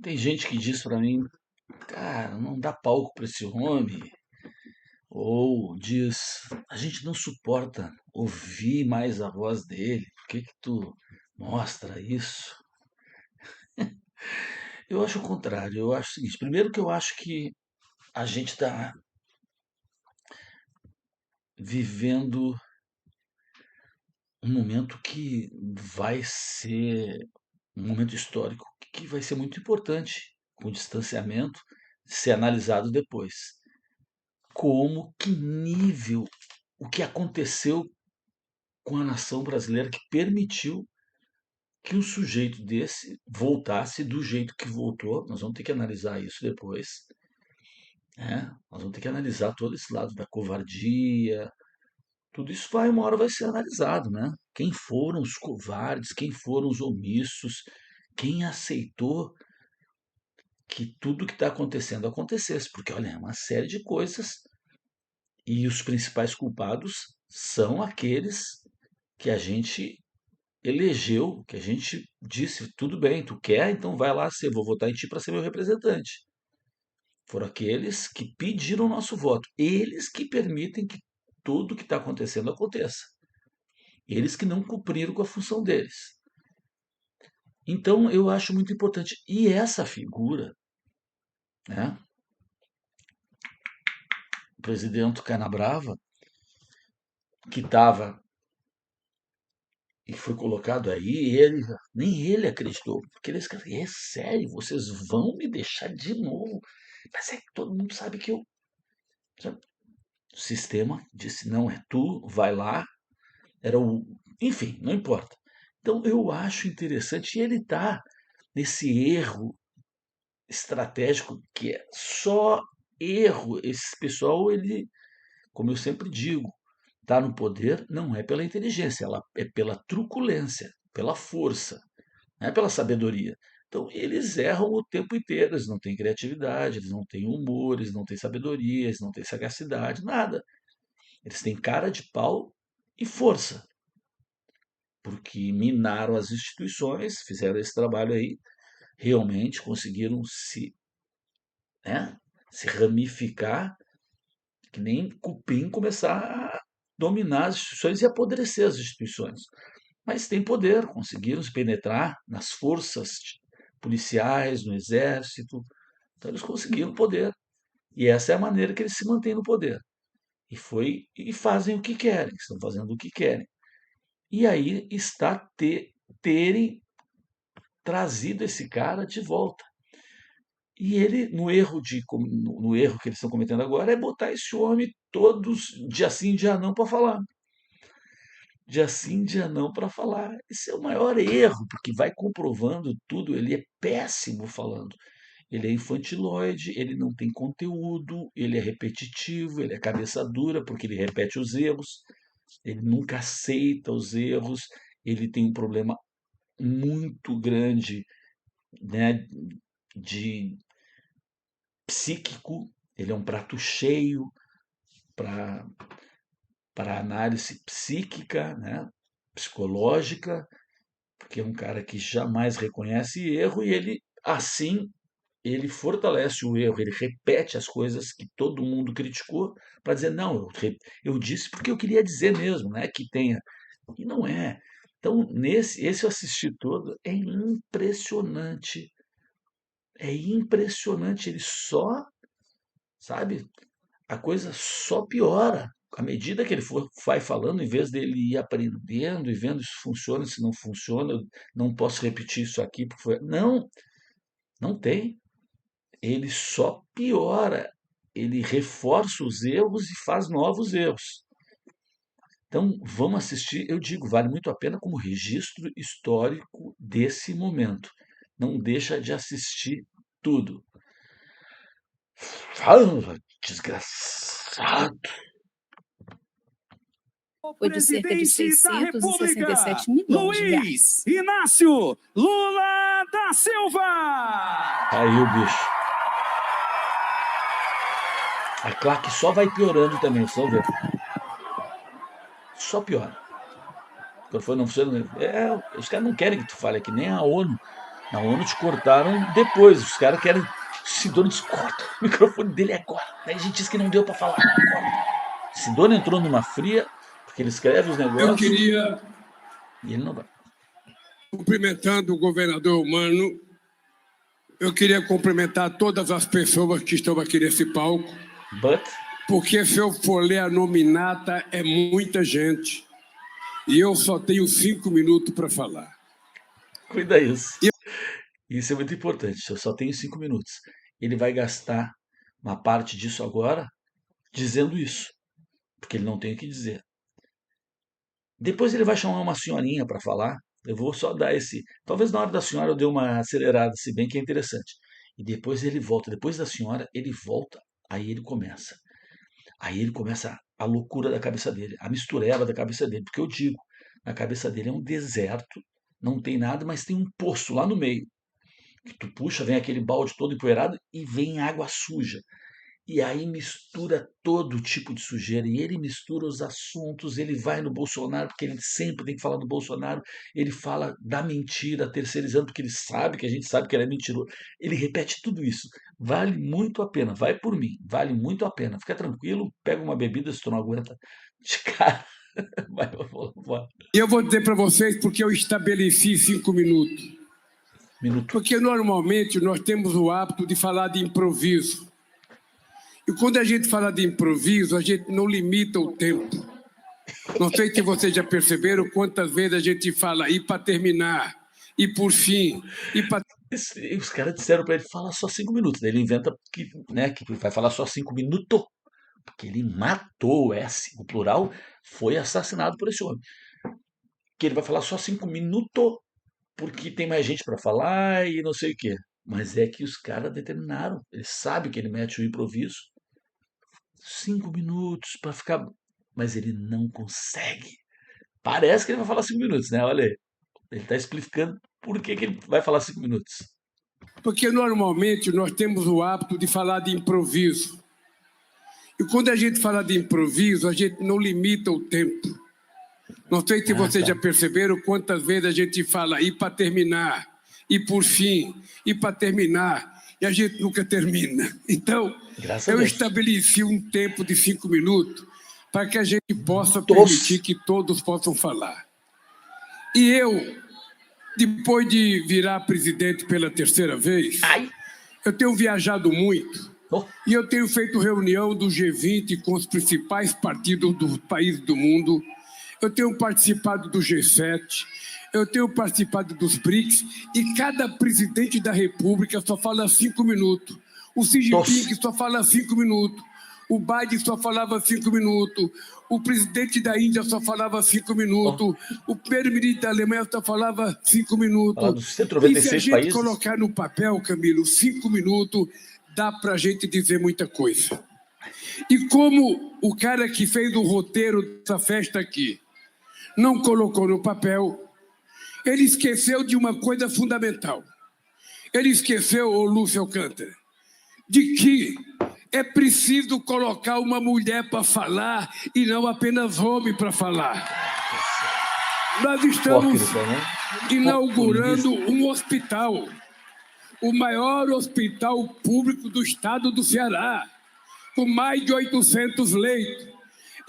Tem gente que diz pra mim, cara, não dá palco pra esse homem. Ou diz, a gente não suporta ouvir mais a voz dele. Por que que tu mostra isso? Eu acho o contrário. Eu acho o seguinte, primeiro que eu acho que a gente está vivendo um momento que vai ser um momento histórico que vai ser muito importante, com distanciamento, ser analisado depois. Como, que nível, o que aconteceu com a nação brasileira que permitiu que um sujeito desse voltasse do jeito que voltou. Nós vamos ter que analisar isso depois, né? Nós vamos ter que analisar todo esse lado da covardia. Tudo isso vai, uma hora vai ser analisado, né? Quem foram os covardes, quem foram os omissos, quem aceitou que tudo que está acontecendo acontecesse, porque olha, é uma série de coisas e os principais culpados são aqueles que a gente elegeu, que a gente disse, tudo bem, tu quer, então vai lá ser, vou votar em ti para ser meu representante. Foram aqueles que pediram o nosso voto, eles que permitem que tudo que está acontecendo aconteça. Eles que não cumpriram com a função deles. Então eu acho muito importante. E essa figura, né, o presidente Canabrava, que estava e foi colocado aí, ele, nem ele acreditou, porque ele disse, é sério, vocês vão me deixar de novo? Mas é que todo mundo sabe que eu. Sabe? O sistema disse, não, é tu, vai lá, era o. Enfim, não importa. Então eu acho interessante, e ele está nesse erro estratégico que é só erro. Esse pessoal, ele, como eu sempre digo, está no poder não é pela inteligência, ela é pela truculência, pela força, não é pela sabedoria. Então eles erram o tempo inteiro, eles não têm criatividade, eles não têm humor, eles não têm sabedoria, eles não têm sagacidade, nada. Eles têm cara de pau e força, porque minaram as instituições, fizeram esse trabalho aí, realmente conseguiram se, né, se ramificar, que nem cupim, começar a dominar as instituições e apodrecer as instituições. Mas têm poder, conseguiram se penetrar nas forças policiais, no exército, então eles conseguiram poder. E essa é a maneira que eles se mantêm no poder. E fazem o que querem, estão fazendo o que querem. E aí está terem trazido esse cara de volta. E ele, no erro que eles estão cometendo agora, é botar esse homem todos, dia sim, dia não, para falar. Dia sim, dia não, para falar. Esse é o maior erro, porque vai comprovando tudo. Ele é péssimo falando. Ele é infantiloide, ele não tem conteúdo, ele é repetitivo, ele é cabeça dura, porque ele repete os erros, ele nunca aceita os erros, ele tem um problema muito grande, né, de psíquico, ele é um prato cheio para análise psíquica, né, psicológica, porque é um cara que jamais reconhece erro e ele, assim, ele fortalece o erro, ele repete as coisas que todo mundo criticou para dizer, não, eu disse porque eu queria dizer mesmo, né, que tenha. E não é. Então, esse eu assisti todo, é impressionante, ele só, sabe, a coisa só piora. À medida que ele vai falando, em vez dele ir aprendendo e vendo se funciona, se não funciona, eu não posso repetir isso aqui, porque foi. Não, não tem. Ele só piora. Ele reforça os erros e faz novos erros. Então, vamos assistir, eu digo, vale muito a pena como registro histórico desse momento. Não deixa de assistir tudo. Fala, desgraçado. Foi de cerca de Presidente da República, 667 milhões de reais. Luiz Inácio Lula da Silva. Aí o bicho. A claque só vai piorando também, só ver. Só piora. Quando foi, não funciona. Os caras não querem que tu fale, é que nem a ONU. Na ONU te cortaram depois. Os caras querem. Sidônio disse, corta o microfone dele agora. Daí a gente disse que não deu para falar. Corta. Sidônio entrou numa fria, porque ele escreve os Eu negócios queria, e ele não vai. cumprimentando o governador Humano, eu queria cumprimentar todas as pessoas que estão aqui nesse palco, But, porque se eu for ler a nominata, é muita gente. E eu só tenho 5 minutos para falar. cuida isso. Isso é muito importante. Eu só tenho 5 minutos. Ele vai gastar uma parte disso agora dizendo isso, porque ele não tem o que dizer. Depois ele vai chamar uma senhorinha para falar. Eu vou só dar esse. Talvez na hora da senhora eu dê uma acelerada, se bem que é interessante. E depois ele volta. Depois da senhora, ele volta. Aí ele começa. Aí ele começa a loucura da cabeça dele, a mistureba da cabeça dele. Porque eu digo, na cabeça dele é um deserto, não tem nada, mas tem um poço lá no meio. Que tu puxa, vem aquele balde todo empoeirado e vem água suja. E aí mistura todo tipo de sujeira. E ele mistura os assuntos, ele vai no Bolsonaro, porque ele sempre tem que falar do Bolsonaro. Ele fala da mentira, terceirizando, porque ele sabe que a gente sabe que ele é mentiroso. Ele repete tudo isso. Vale muito a pena, vai por mim, vale muito a pena. Fica tranquilo, pega uma bebida se tu não aguenta. De cara, vai, vai. E eu vou dizer para vocês porque eu estabeleci 5 minutos. Minuto. Porque normalmente nós temos o hábito de falar de improviso. E quando a gente fala de improviso, a gente não limita o tempo. Não sei se vocês já perceberam quantas vezes a gente fala e para terminar, e por fim, e para... Os caras disseram pra ele, fala só 5 minutos. Daí ele inventa que, né, que vai falar só 5 minutos. Porque ele matou o S. O plural foi assassinado por esse homem. Que ele vai falar só 5 minutos, porque tem mais gente para falar e não sei o quê. Mas é que os caras determinaram. Ele sabe que ele mete o improviso. 5 minutos para ficar. Mas ele não consegue. Parece que ele vai falar 5 minutos, né? Olha aí. Ele está explicando por que ele vai falar 5 minutos. Porque normalmente nós temos o hábito de falar de improviso. E quando a gente fala de improviso, a gente não limita o tempo. Não sei se vocês já perceberam quantas vezes a gente fala e para terminar, e por fim, e para terminar, e a gente nunca termina. Então, eu estabeleci um tempo de 5 minutos para que a gente possa permitir que todos possam falar. E eu, depois de virar presidente pela 3ª vez, eu tenho viajado muito. E eu tenho feito reunião do G20 com os principais partidos dos países do mundo. Eu tenho participado do G7, eu tenho participado dos BRICS, e cada presidente da República só fala 5 minutos. O Xi Jinping só fala 5 minutos. O Biden só falava 5 minutos. O presidente da Índia só falava 5 minutos. O primeiro-ministro da Alemanha só falava 5 minutos. E se a gente colocar no papel, Camilo, 5 minutos, dá para a gente dizer muita coisa. E como o cara que fez o roteiro dessa festa aqui não colocou no papel, ele esqueceu de uma coisa fundamental. Ele esqueceu, ô Lúcio Alcântara, de que é preciso colocar uma mulher para falar e não apenas homem para falar. Nós estamos inaugurando um hospital, o maior hospital público do estado do Ceará, com mais de 800 leitos.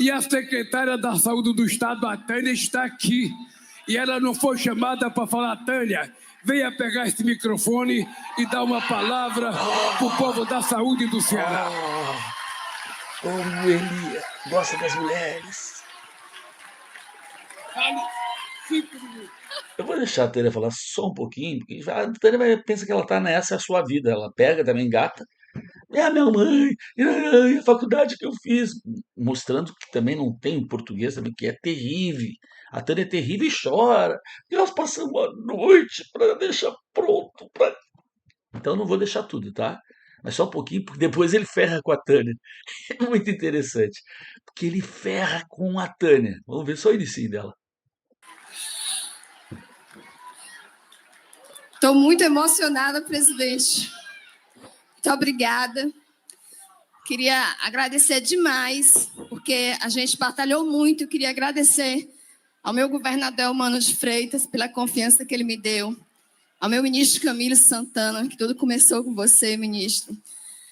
E a secretária da Saúde do Estado, a Tânia, está aqui. E ela não foi chamada para falar, Tânia, venha pegar esse microfone e dar uma palavra para o povo da saúde do Ceará. Como ele gosta das mulheres. Fale 5 minutos. Eu vou deixar a Tânia falar só um pouquinho, porque a Tânia pensa que ela está nessa, é a sua vida. Ela pega, também engata. É a minha mãe, a faculdade que eu fiz, mostrando que também não tem português também, que é terrível. A Tânia é terrível e chora. E nós passamos a noite para deixar pronto. Então não vou deixar tudo, tá? Mas só um pouquinho, porque depois ele ferra com a Tânia. É muito interessante, porque ele ferra com a Tânia. Vamos ver só o início dela. Estou muito emocionada, presidente. Muito obrigada. Queria agradecer demais, porque a gente batalhou muito. Eu queria agradecer ao meu governador Humano de Freitas pela confiança que ele me deu, ao meu ministro Camilo Santana, que tudo começou com você, ministro.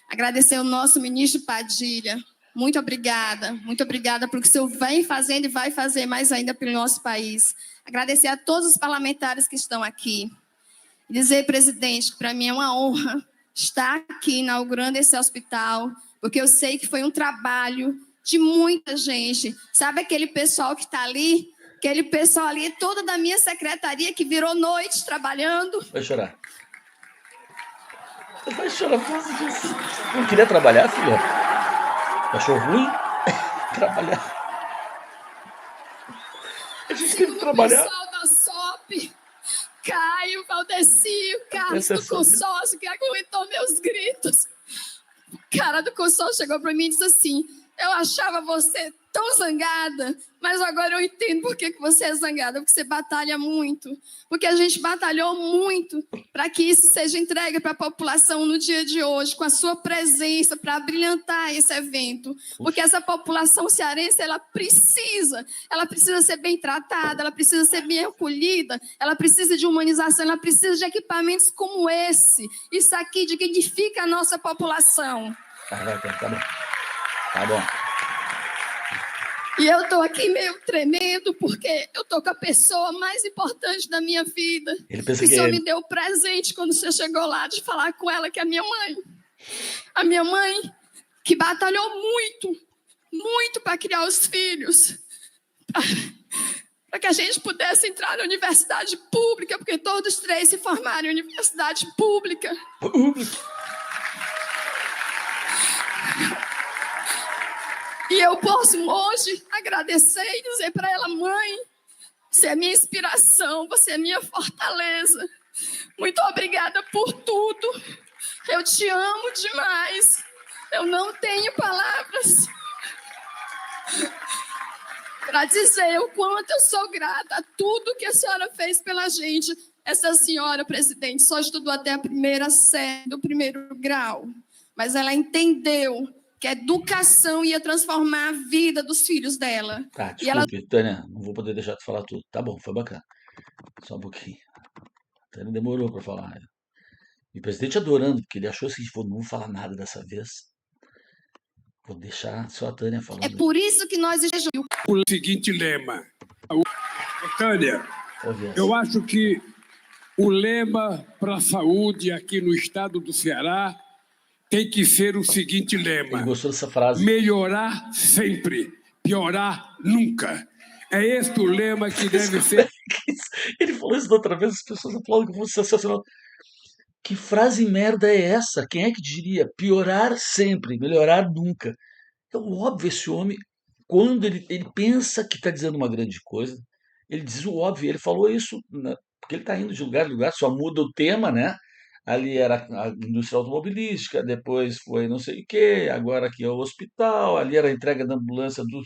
Agradecer ao nosso ministro Padilha. Muito obrigada pelo que o senhor vem fazendo e vai fazer mais ainda pelo nosso país. Agradecer a todos os parlamentares que estão aqui. Dizer, presidente, que para mim é uma honra estar aqui inaugurando esse hospital, porque eu sei que foi um trabalho de muita gente. Sabe aquele pessoal que está ali? Aquele pessoal ali, todo da minha secretaria, que virou noite trabalhando. Vai chorar. Você vai chorar por causa disso. Não queria trabalhar, filha? Achou ruim? Trabalhar. A gente teve que trabalhar. O pessoal da SOP, Caio, Valdeci, Carlos do consórcio, que aguentou meus gritos. O cara do consórcio chegou para mim e disse assim: eu achava você tão zangada, mas agora eu entendo por que você é zangada, porque você batalha muito, porque a gente batalhou muito para que isso seja entregue para a população no dia de hoje, com a sua presença para brilhantar esse evento, porque essa população cearense, ela precisa ser bem tratada, ela precisa ser bem acolhida, ela precisa de humanização, ela precisa de equipamentos como esse. Isso aqui dignifica a nossa população. Tá bom. E eu estou aqui meio tremendo, porque eu estou com a pessoa mais importante da minha vida. Ele pensa que o senhor é me deu o presente quando você chegou lá, de falar com ela, que é a minha mãe. A minha mãe, que batalhou muito para criar os filhos. Para que a gente pudesse entrar na universidade pública, porque todos três se formaram em universidade pública. E eu posso hoje agradecer e dizer para ela: mãe, você é minha inspiração, você é minha fortaleza. Muito obrigada por tudo. Eu te amo demais. Eu não tenho palavras para dizer o quanto eu sou grata a tudo que a senhora fez pela gente. Essa senhora, presidente, só estudou até a primeira série do primeiro grau, mas ela entendeu que a educação ia transformar a vida dos filhos dela. Tá, desculpe, E ela... Tânia, não vou poder deixar de falar tudo. Tá bom, foi bacana. Só um pouquinho. A Tânia demorou para falar. E o presidente adorando, porque ele achou assim, não vou falar nada dessa vez. Vou deixar só a Tânia falando. É por isso que nós... O seguinte lema. Tânia, eu acho que o lema para a saúde aqui no estado do Ceará tem que ser o seguinte lema: ele gostou dessa frase. Melhorar sempre, piorar nunca. É esse o lema que deve ser. Ele falou isso da outra vez, as pessoas aplaudem que foi sensacional. Que frase merda é essa? Quem é que diria? Piorar sempre, melhorar nunca. Então, óbvio, esse homem, quando ele pensa que está dizendo uma grande coisa, ele diz o óbvio. Ele falou isso, porque ele está indo de lugar em lugar, só muda o tema, né? Ali era a indústria automobilística, depois foi não sei o quê, agora aqui é o hospital, ali era a entrega da ambulância do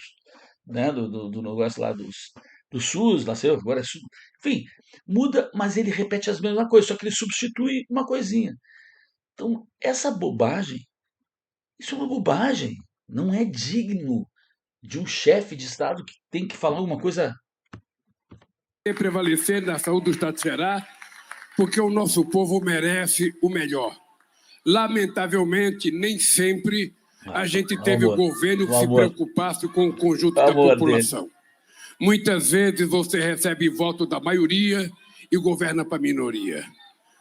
negócio lá do SUS, lá sei eu, agora é SUS. Enfim, muda, mas ele repete as mesmas coisas, só que ele substitui uma coisinha. Então, essa bobagem, isso é uma bobagem, não é digno de um chefe de Estado que tem que falar alguma coisa. Prevalecer na saúde do Estado do Ceará, porque o nosso povo merece o melhor. Lamentavelmente, nem sempre a gente teve o governo que se preocupasse com o conjunto da população. Muitas vezes você recebe voto da maioria e governa para a minoria.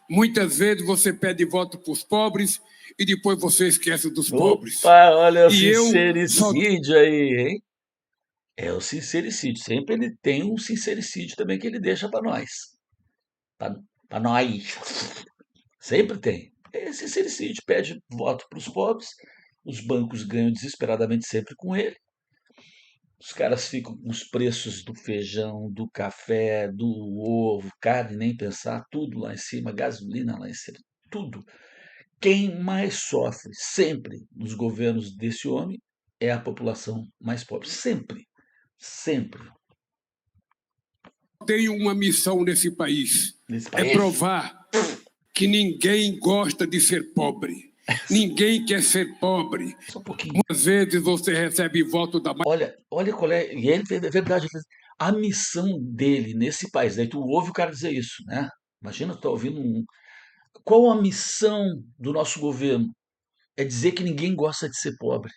Muitas vezes você pede voto para os pobres e depois você esquece dos pobres. Opa, olha o sincericídio aí, hein? É o sincericídio. Sempre ele tem um sincericídio também que ele deixa para nós. Para nós. Sempre tem. É sincericídio. Pede voto para os pobres. Os bancos ganham desesperadamente sempre com ele. Os caras ficam com os preços do feijão, do café, do ovo, carne, nem pensar, tudo lá em cima, gasolina lá em cima, tudo. Quem mais sofre sempre nos governos desse homem é a população mais pobre. Sempre. Sempre. Tenho uma missão nesse país. É provar que ninguém gosta de ser pobre. Ninguém quer ser pobre. Só um pouquinho. Muitas vezes você recebe voto da... Olha qual é... E ele, é verdade, a missão dele nesse país, daí tu ouve o cara dizer isso, né? Imagina, tá ouvindo um. Qual a missão do nosso governo? É dizer que ninguém gosta de ser pobre.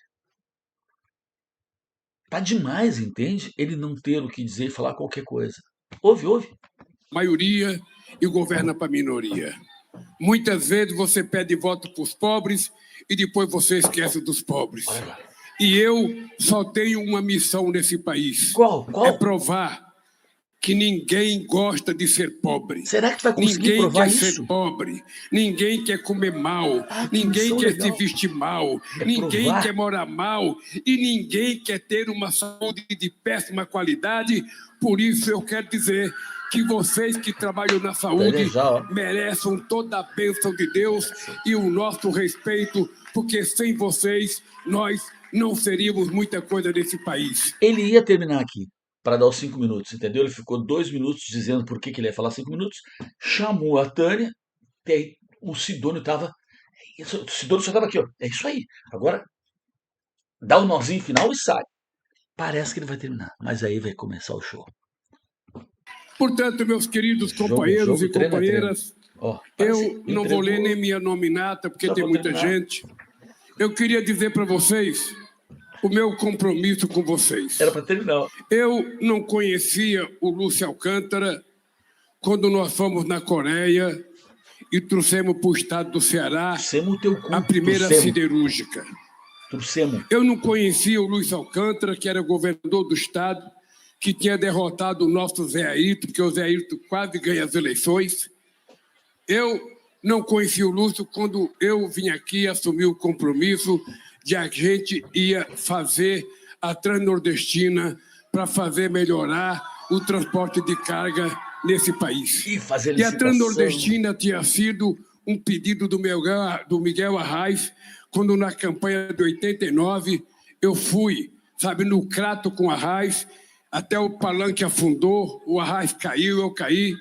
Tá demais, entende? Ele não ter o que dizer e falar qualquer coisa. Ouve. Maioria e governa para a minoria. Muitas vezes você pede voto para os pobres e depois você esquece dos pobres. Olha lá. E eu só tenho uma missão nesse país. Qual? É provar que ninguém gosta de ser pobre. Será que vai conseguir Ninguém provar quer isso? ser pobre. Ninguém quer comer mal. Que Ninguém missão quer legal. se vestir mal. É Ninguém provar. quer morar mal. E ninguém quer ter uma saúde de péssima qualidade. Por isso eu quero dizer que vocês que trabalham na saúde merecem toda a bênção de Deus e o nosso respeito, porque sem vocês nós não seríamos muita coisa nesse país. Ele ia terminar aqui para dar os 5 minutos, entendeu? Ele ficou 2 minutos dizendo por que ele ia falar 5 minutos, chamou a Tânia, e aí o Sidônio estava. O Sidônio só estava aqui, ó. É isso aí. Agora dá o nozinho final e sai. Parece que ele vai terminar, mas aí vai começar o show. Portanto, meus queridos companheiros e companheiras, eu não vou ler nem minha nominata, porque tem muita gente. Eu queria dizer para vocês o meu compromisso com vocês. Era para terminar. Eu não conhecia o Lúcio Alcântara quando nós fomos na Coreia e trouxemos para o estado do Ceará a primeira siderúrgica. Eu não conhecia o Lúcio Alcântara, que era governador do estado, que tinha derrotado o nosso Zé Ayrton, porque o Zé Ayrton quase ganha as eleições. Eu não conhecia o Lúcio quando eu vim aqui assumir o compromisso de a gente ia fazer a Transnordestina para fazer melhorar o transporte de carga nesse país. E a Transnordestina tinha sido um pedido do Miguel Arraes, quando na campanha de 89 eu fui, no crato com Arraes, até o palanque afundou, o Arraes caiu, eu caí,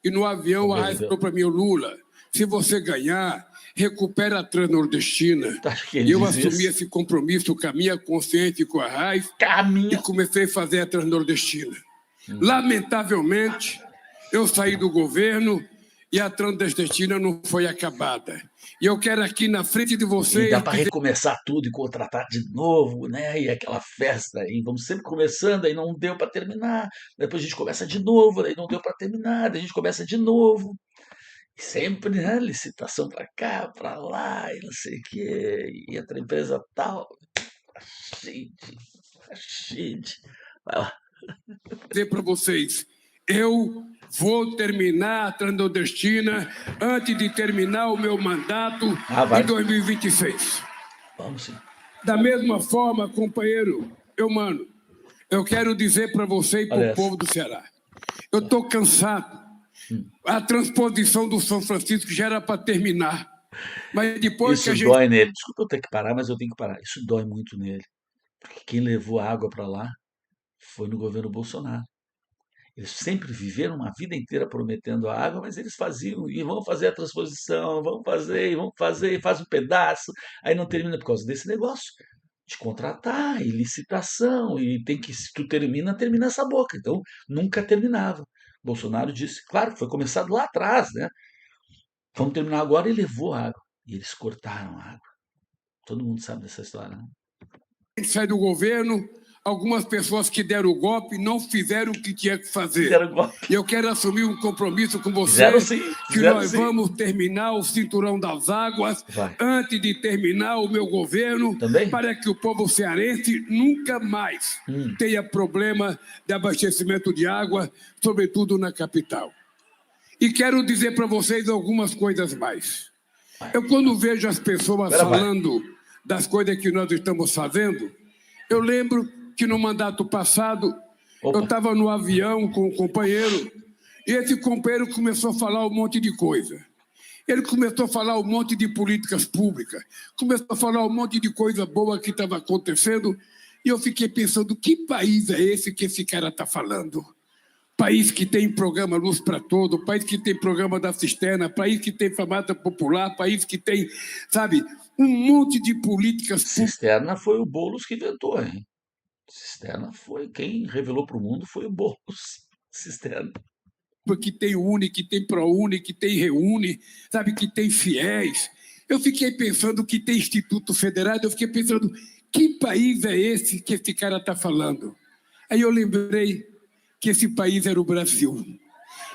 e no avião o Arraes falou para mim: Lula, se você ganhar, recupera a Transnordestina. E eu assumi esse compromisso com a minha consciência e com a Arraes e comecei a fazer a Transnordestina. Lamentavelmente, eu saí do governo e a Transnordestina não foi acabada. E eu quero aqui na frente de vocês... E dá para recomeçar tudo e contratar de novo, né? E aquela festa aí, vamos sempre começando, aí não deu para terminar, depois a gente começa de novo, aí não deu para terminar, daí a gente começa de novo. E sempre, né? Licitação para cá, para lá, e não sei o quê, e entra empresa tal. Gente, vai lá. Vou dizer para vocês, eu vou terminar a Transnordestina antes de terminar o meu mandato em 2026. Vamos sim. Da mesma forma, companheiro, eu quero dizer para você e para o povo do Ceará, eu estou cansado. A transposição do São Francisco já era para terminar. Mas depois isso que a gente... dói nele. Desculpa eu ter que parar, mas eu tenho que parar. Isso dói muito nele. Porque quem levou a água para lá foi no governo Bolsonaro. Eles sempre viveram uma vida inteira prometendo a água, mas eles faziam, e vão fazer a transposição, vão fazer, e faz um pedaço, aí não termina por causa desse negócio de contratar, e licitação, e tem que, se tu termina essa boca. Então, nunca terminava. Bolsonaro disse, claro, foi começado lá atrás, né? Vamos terminar agora, e levou a água. E eles cortaram a água. Todo mundo sabe dessa história, né? A gente sai do governo, algumas pessoas que deram o golpe não fizeram o que tinha que fazer. E eu quero assumir um compromisso com vocês, que nós vamos terminar o cinturão das águas antes de terminar o meu governo, para que o povo cearense nunca mais tenha problema de abastecimento de água, sobretudo na capital. E quero dizer para vocês algumas coisas mais. Eu, quando vejo as pessoas falando das coisas que nós estamos fazendo, eu lembro que no mandato passado eu estava no avião com um companheiro e esse companheiro começou a falar um monte de coisa. Ele começou a falar um monte de políticas públicas, começou a falar um monte de coisa boa que estava acontecendo e eu fiquei pensando, que país é esse que esse cara está falando? País que tem programa Luz para Todo, país que tem programa da cisterna, país que tem farmácia popular, país que tem, um monte de políticas públicas. Cisterna foi o Boulos que inventou, hein? Cisterna foi, quem revelou para o mundo foi o Boulos. Cisterna. que tem Uni, que tem ProUni, que tem Reúne, sabe, que tem FIES. Eu fiquei pensando que tem Instituto Federado, eu fiquei pensando, que país é esse que esse cara está falando? Aí eu lembrei que esse país era o Brasil.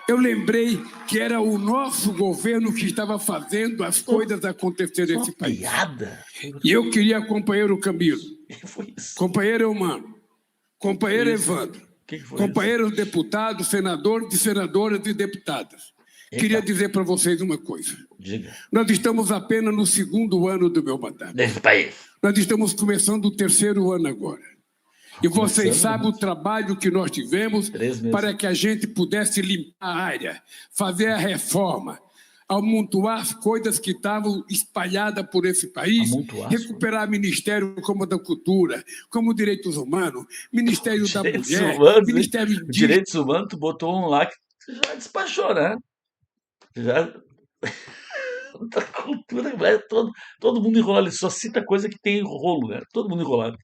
Eu lembrei que era o nosso governo que estava fazendo as coisas acontecerem nesse país. Piada. E eu queria, companheiro Camilo, Foi isso. companheiro Eumano, companheiro isso? Evandro, Que foi companheiros deputados, senadores e senadoras e deputadas, queria dizer para vocês uma coisa. Diga. Nós estamos apenas no 2º ano do meu mandato. Nesse país. Nós estamos começando o 3º ano agora. E vocês sabem o trabalho que nós tivemos para que a gente pudesse limpar a área, fazer a reforma, amontoar as coisas que estavam espalhadas por esse país, recuperar Ministério como da Cultura, como Direitos Humanos, Ministério da Mulher, Ministério Indígena. Direitos Humanos, tu botou um lá que já despachou, né? Já... da cultura, todo mundo enrolado, ele só cita coisa que tem rolo, né? Todo mundo enrolado.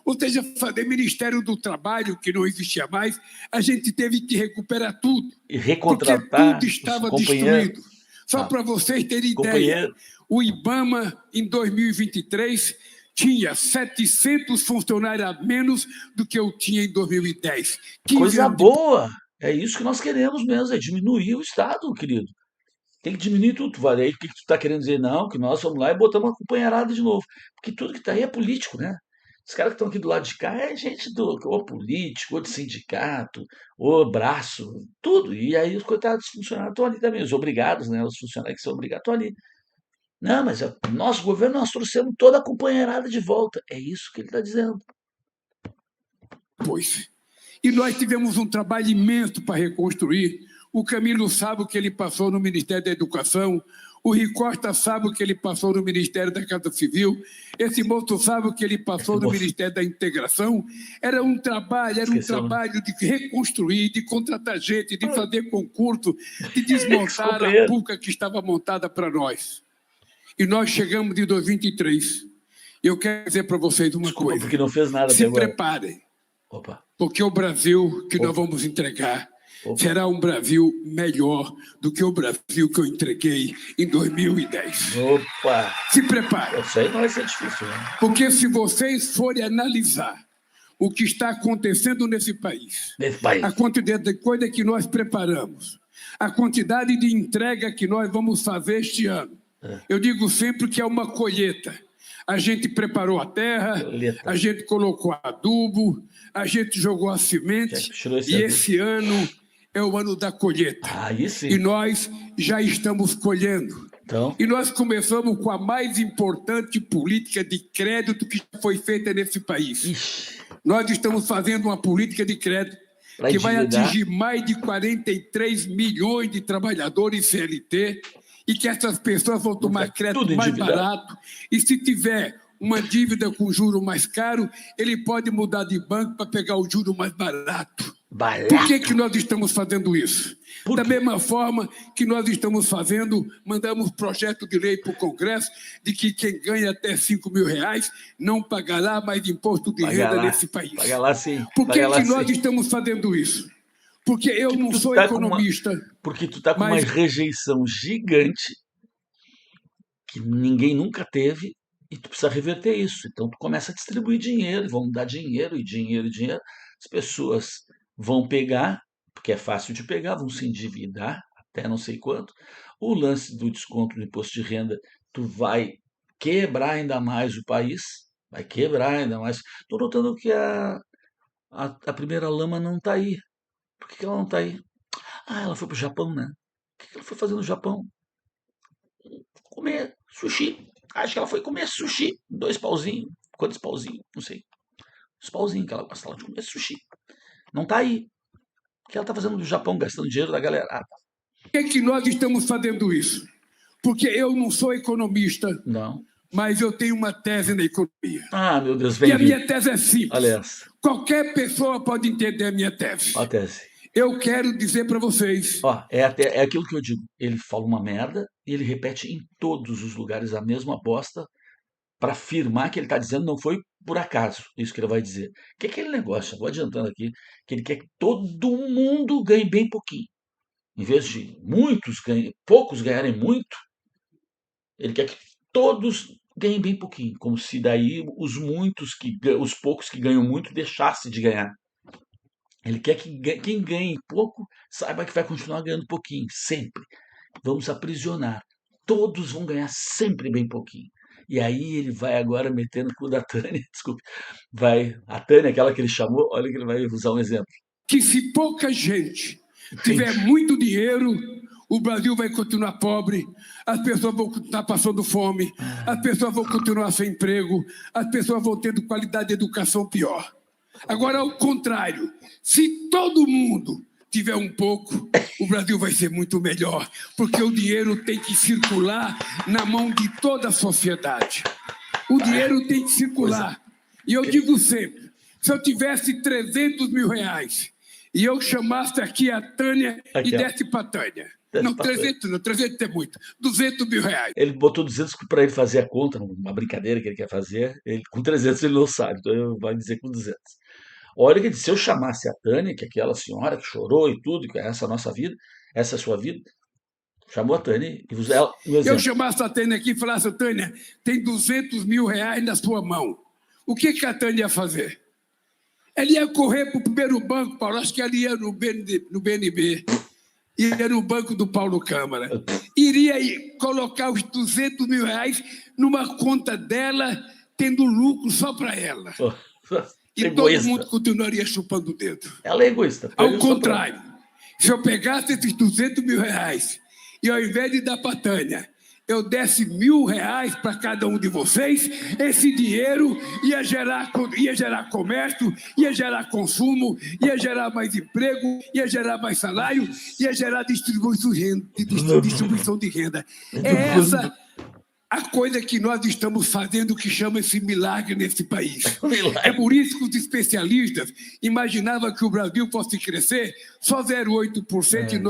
Ou seja, fazer Ministério do Trabalho, que não existia mais, a gente teve que recuperar tudo. E recontratar. Porque tudo estava destruído. Só para vocês terem ideia, o IBAMA, em 2023, tinha 700 funcionários a menos do que eu tinha em 2010. Coisa boa! É isso que nós queremos mesmo, é diminuir o Estado, querido. Tem que diminuir tudo. Aí o que tu está querendo dizer? Não, que nós vamos lá e botamos uma companheirada de novo. Porque tudo que está aí é político, né? Os caras que estão aqui do lado de cá é gente ou político, ou de sindicato, ou braço, tudo. E aí os coitados dos funcionários estão ali também, os obrigados, né? Os funcionários que são obrigados estão ali. Não, mas nosso governo, nós trouxemos toda a companheirada de volta. É isso que ele está dizendo. Pois. E nós tivemos um trabalho imenso para reconstruir. O Camilo sabe o que ele passou no Ministério da Educação, o Ricosta sabe o que ele passou no Ministério da Casa Civil, esse moço sabe o que ele passou no Ministério da Integração. Era um trabalho de reconstruir, de contratar gente, de fazer concurso, de desmontar a PUCA que estava montada para nós. E nós chegamos em 2023. Eu quero dizer para vocês uma coisa. Porque não fez nada até Se agora. preparem. Opa. Porque o Brasil que nós vamos entregar será um Brasil melhor do que o Brasil que eu entreguei em 2010. Opa! Se preparem. Isso aí não vai ser difícil, né? Porque se vocês forem analisar o que está acontecendo nesse país, a quantidade de coisa que nós preparamos, a quantidade de entrega que nós vamos fazer este ano, eu digo sempre que é uma colheita. A gente preparou a terra, a gente colocou adubo, a gente jogou a semente, e esse ano é o ano da colheita. E nós já estamos colhendo. Então... E nós começamos com a mais importante política de crédito que foi feita nesse país. Ixi. Nós estamos fazendo uma política de crédito que vai atingir mais de 43 milhões de trabalhadores CLT, e que essas pessoas vão tomar crédito mais barato. E se tiver uma dívida com juro mais caro, ele pode mudar de banco para pegar o juro mais barato. Por que nós estamos fazendo isso? Da mesma forma que nós estamos fazendo, mandamos projeto de lei para o Congresso de que quem ganha até R$5.000 não pagará mais imposto de renda nesse país. Pagará sim. Por que nós estamos fazendo isso? Porque eu não sou economista. Porque tu está com uma rejeição gigante que ninguém nunca teve e tu precisa reverter isso. Então tu começa a distribuir dinheiro, vão dar dinheiro e dinheiro e dinheiro. As pessoas vão pegar, porque é fácil de pegar, vão se endividar até não sei quanto. O lance do desconto do imposto de renda, tu vai quebrar ainda mais o país, vai quebrar ainda mais. Estou notando que a primeira lama não está aí. Por que ela não está aí? Ah, ela foi para o Japão, né? O que ela foi fazer no Japão? Comer sushi. Acho que ela foi comer sushi. 2 pauzinhos. Quantos pauzinhos? Não sei. Os pauzinhos que ela gosta de comer sushi. Não está aí. O que ela está fazendo no Japão, gastando dinheiro da galera? Por que nós estamos fazendo isso? Porque eu não sou economista. Não. Mas eu tenho uma tese na economia. Ah, meu Deus, vem. E a minha tese é simples. Olha essa. Qualquer pessoa pode entender a minha tese. Olha a tese. Eu quero dizer para vocês. É aquilo que eu digo. Ele fala uma merda e ele repete em todos os lugares a mesma bosta para afirmar que ele está dizendo não foi por acaso isso que ele vai dizer. Que é aquele negócio, vou adiantando aqui, que ele quer que todo mundo ganhe bem pouquinho. Em vez de poucos ganharem muito, ele quer que todos ganhem bem pouquinho, como se daí os poucos que ganham muito deixassem de ganhar. Ele quer que quem ganhe pouco saiba que vai continuar ganhando pouquinho, sempre. Vamos aprisionar. Todos vão ganhar sempre bem pouquinho. E aí ele vai agora metendo o cu da Tânia, desculpe. A Tânia, aquela que ele chamou, olha que ele vai usar um exemplo. Que se pouca gente tiver muito dinheiro, o Brasil vai continuar pobre, as pessoas vão continuar passando fome, as pessoas vão continuar sem emprego, as pessoas vão tendo qualidade de educação pior. Agora, ao contrário, se todo mundo tiver um pouco, o Brasil vai ser muito melhor, porque o dinheiro tem que circular na mão de toda a sociedade. O dinheiro tem que circular. E eu digo sempre, se eu tivesse 300 mil reais e eu chamasse aqui a Tânia e desse para a Tânia. Não, 300 não, 300 é muito. 200 mil reais. Ele botou 200 para ele fazer a conta, uma brincadeira que ele quer fazer. Com 300 ele não sabe, então ele vai dizer com 200. Olha que se eu chamasse a Tânia, que é aquela senhora que chorou e tudo, que é essa a nossa vida, essa é a sua vida, chamou a Tânia e usou ela no exemplo. Eu chamasse a Tânia aqui e falasse, Tânia, tem 200 mil reais na sua mão. O que a Tânia ia fazer? Ela ia correr para o primeiro banco, Paulo, acho que ela ia no BNB, ia no banco do Paulo Câmara, iria colocar os 200 mil reais numa conta dela, tendo lucro só para ela. E egoísta. Todo mundo continuaria chupando o dedo. Ela é egoísta. Ao contrário, se eu pegasse esses 200 mil reais e ao invés de dar para a Tânia, eu desse R$1.000 para cada um de vocês, esse dinheiro ia gerar comércio, ia gerar consumo, ia gerar mais emprego, ia gerar mais salário, ia gerar distribuição de renda. É essa a coisa que nós estamos fazendo que chama esse milagre nesse país. É por isso que os especialistas imaginavam que o Brasil fosse crescer só 0,8% em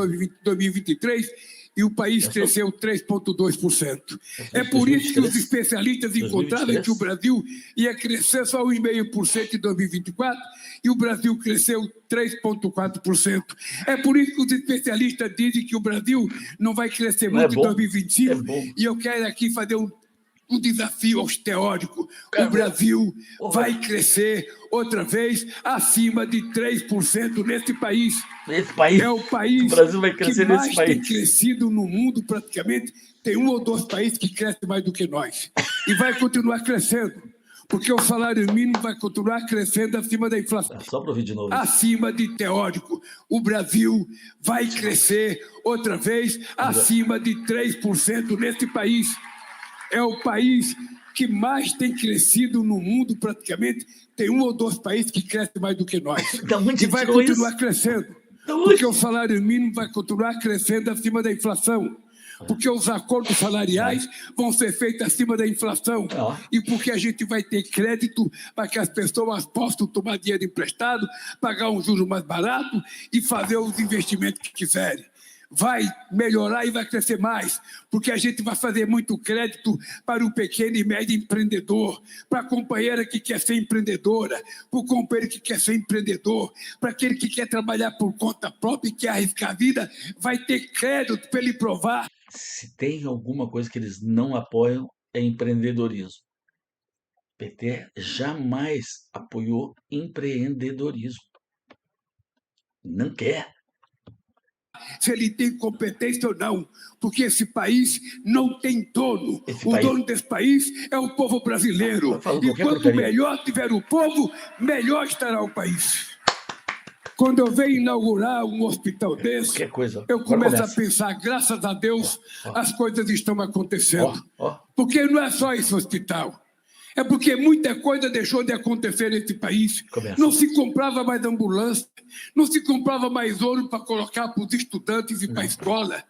2023 e o país cresceu 3,2%. É por isso que os especialistas encontraram que o Brasil ia crescer só 1,5% em 2024 e o Brasil cresceu 3,4%. É por isso que os especialistas dizem que o Brasil não vai crescer muito em 2025 e eu quero aqui fazer um desafio aos teóricos. O Brasil vai crescer outra vez acima de 3% nesse país. É o país o Brasil vai crescer que mais nesse país. Tem crescido no mundo, praticamente. Tem 1 ou 2 países que crescem mais do que nós. E vai continuar crescendo, porque o salário mínimo vai continuar crescendo acima da inflação. Só para ouvir de novo. Acima de teórico. O Brasil vai crescer outra vez acima de 3% nesse país. É o país que mais tem crescido no mundo, praticamente. Tem 1 ou 2 países que crescem mais do que nós. E vai continuar crescendo. Porque o salário mínimo vai continuar crescendo acima da inflação. Porque os acordos salariais vão ser feitos acima da inflação. E porque a gente vai ter crédito para que as pessoas possam tomar dinheiro emprestado, pagar um juro mais barato e fazer os investimentos que quiserem. Vai melhorar e vai crescer mais, porque a gente vai fazer muito crédito para o pequeno e médio empreendedor, para a companheira que quer ser empreendedora, para o companheiro que quer ser empreendedor, para aquele que quer trabalhar por conta própria e quer arriscar a vida, vai ter crédito para ele provar. Se tem alguma coisa que eles não apoiam, é empreendedorismo. O PT jamais apoiou empreendedorismo. Não quer. Se ele tem competência ou não, porque esse país não tem dono. Dono desse país é o povo brasileiro. E quanto melhor tiver o povo, melhor estará o país. Quando eu venho inaugurar um hospital desse, eu começo a pensar, graças a Deus, as coisas estão acontecendo. Porque não é só esse hospital. É porque muita coisa deixou de acontecer nesse país. Não se comprava mais ambulância, não se comprava mais ouro para colocar para os estudantes e para a escola.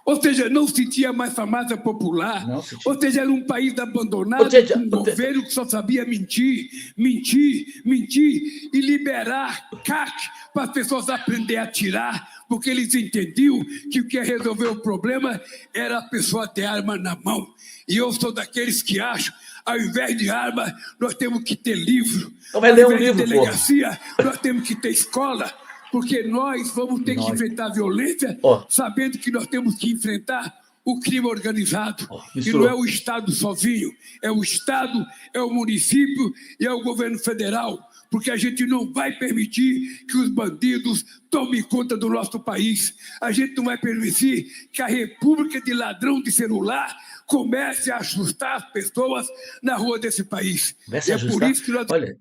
Ou seja, não se tinha mais farmácia popular. Ou seja, era um país abandonado, com um governo que só sabia mentir e liberar CAC para as pessoas aprenderem a atirar, porque eles entendiam que o que ia resolver o problema era a pessoa ter arma na mão. E eu sou daqueles que acham, ao invés de arma, nós temos que ter livro. Então vai ler um livro, de delegacia, nós temos que ter escola. Porque nós vamos ter que enfrentar a violência, sabendo que nós temos que enfrentar o crime organizado. E não é o Estado sozinho, é o Estado, é o município e é o governo federal. Porque a gente não vai permitir que os bandidos tomem conta do nosso país. A gente não vai permitir que a república de ladrão de celular comece a assustar as pessoas na rua desse país. É por isso que nós... Olha,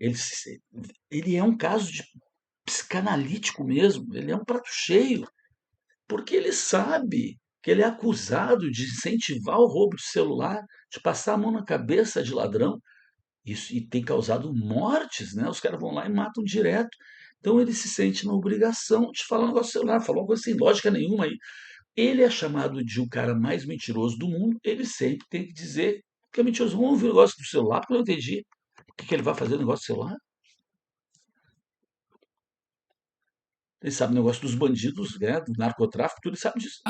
ele é um caso de psicanalítico mesmo, ele é um prato cheio, porque ele sabe que ele é acusado de incentivar o roubo de celular, de passar a mão na cabeça de ladrão, isso, e tem causado mortes, né? Os caras vão lá e matam direto. Então ele se sente na obrigação de falar um negócio do celular, falar uma coisa sem lógica nenhuma aí. Ele é chamado de o cara mais mentiroso do mundo, ele sempre tem que dizer que é mentiroso. Vamos ouvir o negócio do celular, porque eu não entendi. O que ele vai fazer no negócio do celular? Ele sabe o negócio dos bandidos, né, do narcotráfico, tudo ele sabe disso.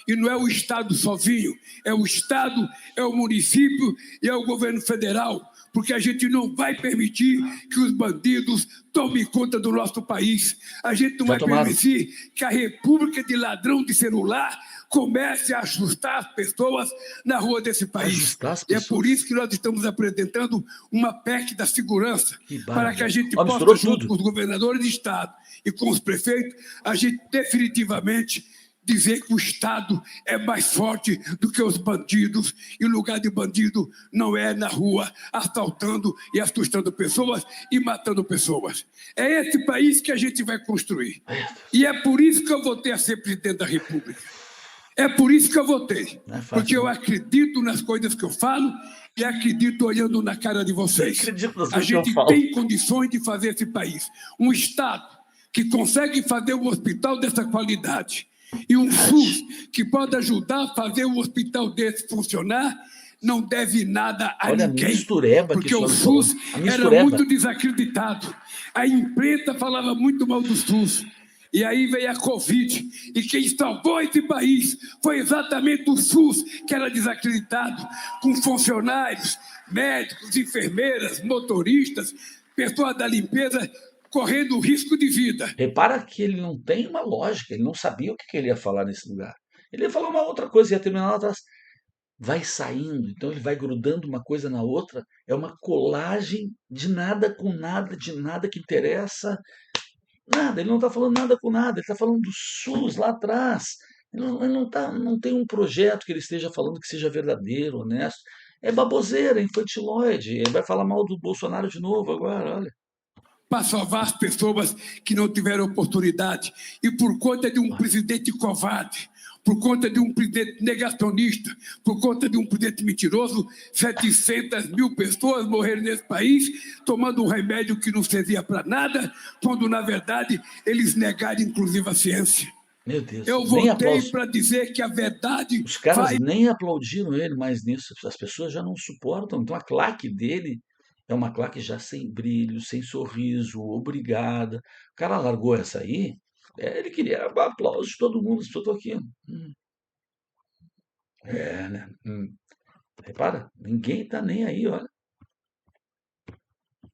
E não é o Estado sozinho, é o Estado, é o município e é o governo federal, porque a gente não vai permitir que os bandidos tomem conta do nosso país. A gente não vai permitir que a república de ladrão de celular comece a assustar as pessoas na rua desse país. E é por isso que nós estamos apresentando uma PEC da segurança, para que a gente possa, junto com os governadores de estado e com os prefeitos, a gente definitivamente dizer que o Estado é mais forte do que os bandidos, e o lugar de bandido não é na rua, assaltando e assustando pessoas e matando pessoas. É esse país que a gente vai construir. E é por isso que eu votei a ser presidente da República. É por isso que eu votei, porque eu acredito nas coisas que eu falo e acredito olhando na cara de vocês. A gente tem condições de fazer esse país. Um Estado que consegue fazer um hospital dessa qualidade e um SUS que pode ajudar a fazer um hospital desse funcionar, não deve nada a ninguém. Porque o SUS era muito desacreditado. A imprensa falava muito mal do SUS. E aí veio a Covid, e quem salvou esse país foi exatamente o SUS, que era desacreditado, com funcionários, médicos, enfermeiras, motoristas, pessoas da limpeza, correndo risco de vida. Repara que ele não tem uma lógica, ele não sabia o que ele ia falar nesse lugar. Ele ia falar uma outra coisa, ia terminar lá atrás. Vai saindo, então ele vai grudando uma coisa na outra, é uma colagem de nada com nada, de nada que interessa. Nada, ele não está falando nada com nada, ele está falando do SUS lá atrás. Ele não tem um projeto que ele esteja falando que seja verdadeiro, honesto. É baboseira, é infantilóide. Ele vai falar mal do Bolsonaro de novo agora, olha. Para salvar as pessoas que não tiveram oportunidade. E por conta de um presidente covarde, por conta de um presidente negacionista, por conta de um presidente mentiroso, 700 mil pessoas morreram nesse país tomando um remédio que não servia para nada, quando, na verdade, eles negaram, inclusive, a ciência. Meu Deus, eu voltei para dizer que a verdade... Os caras nem aplaudiram ele mais nisso, as pessoas já não suportam. Então a claque dele é uma claque já sem brilho, sem sorriso, obrigada. O cara largou essa aí... ele queria aplausos de todo mundo, se eu estou aqui. Né? Repara, ninguém está nem aí, olha.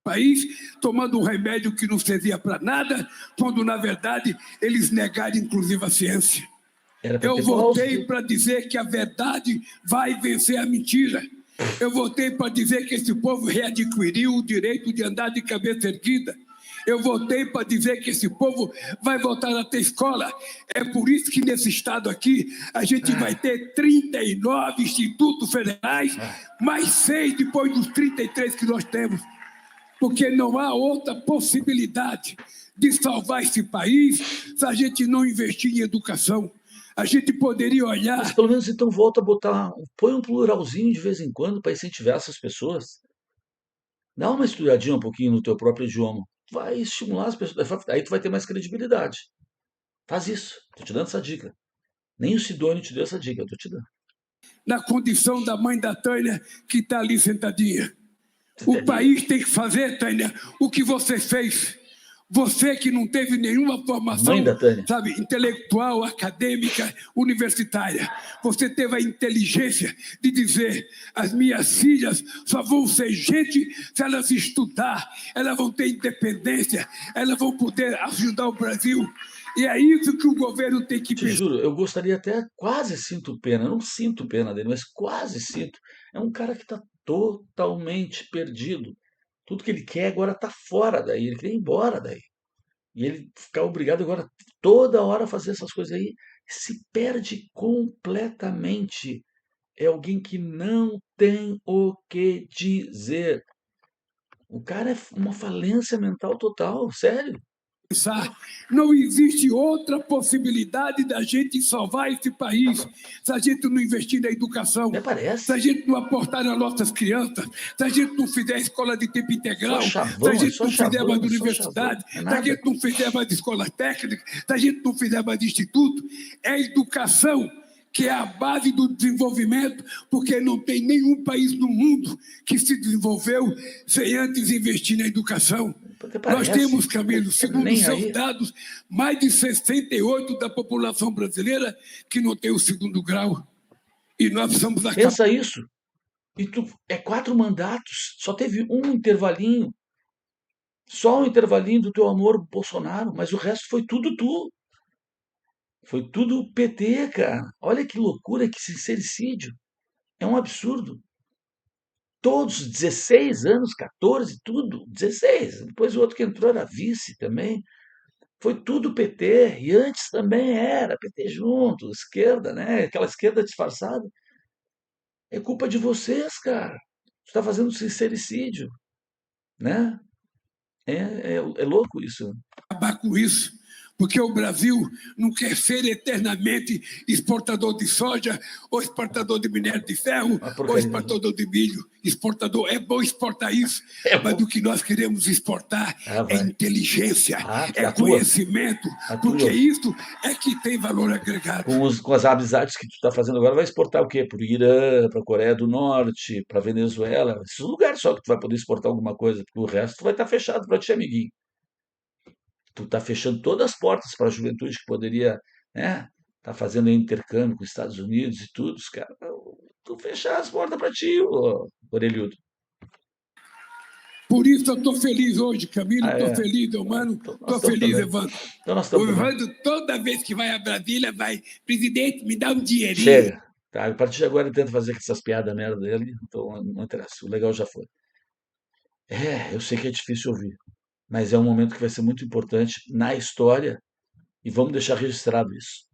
País tomando um remédio que não servia para nada, quando, na verdade, eles negaram, inclusive, a ciência. Eu voltei para dizer que a verdade vai vencer a mentira. Eu voltei para dizer que esse povo readquiriu o direito de andar de cabeça erguida. Eu voltei para dizer que esse povo vai voltar a ter escola. É por isso que nesse estado aqui a gente vai ter 39 institutos federais, mais 6 depois dos 33 que nós temos. Porque não há outra possibilidade de salvar esse país se a gente não investir em educação. A gente poderia olhar... Mas pelo menos então volta a botar... Põe um pluralzinho de vez em quando para incentivar essas pessoas. Dá uma estudadinha um pouquinho no teu próprio idioma. Vai estimular as pessoas. Aí tu vai ter mais credibilidade. Faz isso. Estou te dando essa dica. Nem o Sidônio te deu essa dica, eu estou te dando. Na condição da mãe da Tânia, que está ali sentadinha. O país tem que fazer, Tânia, o que você fez. Você que não teve nenhuma Mãe formação, da Tânia. sabe, intelectual, acadêmica, universitária. Você teve a inteligência de dizer: as minhas filhas só vão ser gente se elas estudar, elas vão ter independência, elas vão poder ajudar o Brasil. E é isso que o governo tem que Te pensar. juro, eu gostaria até, quase sinto pena, eu não sinto pena dele, mas quase sinto. É um cara que está totalmente perdido. Tudo que ele quer agora está fora daí, ele quer ir embora daí. E ele ficar obrigado agora toda hora a fazer essas coisas aí, se perde completamente. É alguém que não tem o que dizer. O cara é uma falência mental total, sério. Não existe outra possibilidade da gente salvar esse país se a gente não investir na educação, Até parece. se a gente não aportar nas nossas crianças, se a gente não fizer escola de tempo integral, Só se chavão, a é gente só não fizer chavão, mais é só universidade, chavão, é se a nada. gente não fizer mais escola técnica, se a gente não fizer mais instituto, é a educação que é a base do desenvolvimento, porque não tem nenhum país no mundo que se desenvolveu sem antes investir na educação. Até Nós parece. temos, Camilo, segundo Nem seus aí. dados, mais de 68% da população brasileira que não tem o segundo grau. E nós precisamos acabar. Pensa isso. E tu é 4 mandatos, só teve um intervalinho. Só um intervalinho do teu amor Bolsonaro, mas o resto foi tudo tu. Foi tudo PT, cara. Olha que loucura, que sincericídio. É um absurdo. Todos, 16 anos, 14, tudo, 16. Depois o outro que entrou era vice também. Foi tudo PT. E antes também era PT junto, esquerda, né? Aquela esquerda disfarçada. É culpa de vocês, cara. Você está fazendo sincericídio, né? É louco isso. Acabar com isso, porque o Brasil não quer ser eternamente exportador de soja, ou exportador de minério de ferro, Uma ou porcaria. exportador de milho. Exportador, é bom exportar isso, É mas bom. o que nós queremos exportar Ah, é vai. inteligência, é A tua. conhecimento, A porque tua. isso é que tem valor agregado. Com as amizades que tu está fazendo agora, vai exportar o quê? Para o Irã, para a Coreia do Norte, para a Venezuela. Esses lugares só que tu vai poder exportar alguma coisa, porque o resto tu vai estar fechado para ti, amiguinho. Tu tá fechando todas as portas para a juventude que poderia, né, tá fazendo intercâmbio com os Estados Unidos e tudo, os caras, tu fechar as portas para ti, ô, orelhudo. Por isso eu estou feliz hoje, Camilo, Ah, estou é. feliz, Eumano, Então nós estou estamos feliz, também. Evandro. Então nós O estamos também. Evandro, toda vez que vai a Brasília, vai, presidente, me dá um dinheirinho. Chega. Tá? A partir de agora ele tenta fazer essas piadas merda dele, então não interessa. O legal já foi. É, eu sei que é difícil ouvir, mas é um momento que vai ser muito importante na história e vamos deixar registrado isso.